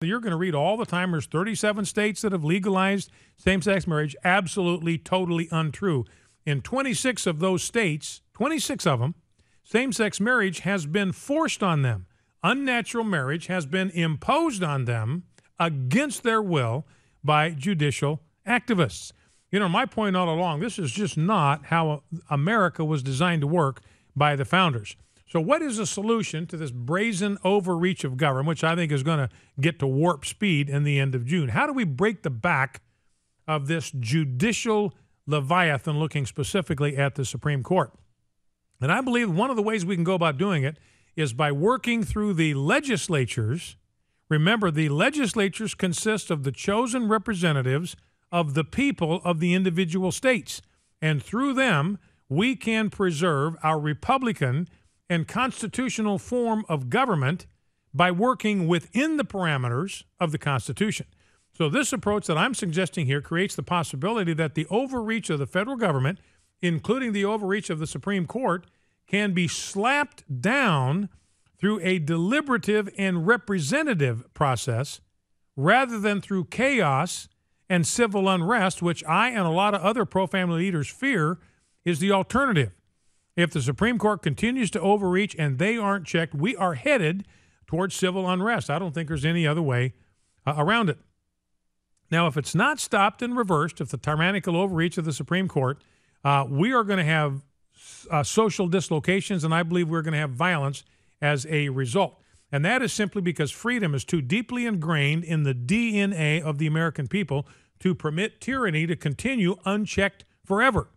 You're going to read all the time there's 37 states that have legalized same-sex marriage. Absolutely, totally untrue. In 26 of those states, 26 of them, same-sex marriage has been forced on them. Unnatural marriage has been imposed on them against their will by judicial activists. You know, my point all along, this is just not how America was designed to work by the founders. So what is the solution to this brazen overreach of government, which I think is going to get to warp speed in the end of June? How do we break the back of this judicial leviathan, looking specifically at the Supreme Court? And I believe one of the ways we can go about doing it is by working through the legislatures. Remember, the legislatures consist of the chosen representatives of the people of the individual states. And through them, we can preserve our Republican and constitutional form of government by working within the parameters of the Constitution. So this approach that I'm suggesting here creates the possibility that the overreach of the federal government, including the overreach of the Supreme Court, can be slapped down through a deliberative and representative process rather than through chaos and civil unrest, which I and a lot of other pro-family leaders fear is the alternative. If the Supreme Court continues to overreach and they aren't checked, we are headed towards civil unrest. I don't think there's any other way around it. Now, if it's not stopped and reversed, if the tyrannical overreach of the Supreme Court, we are going to have social dislocations, and I believe we're going to have violence as a result. And that is simply because freedom is too deeply ingrained in the DNA of the American people to permit tyranny to continue unchecked forever.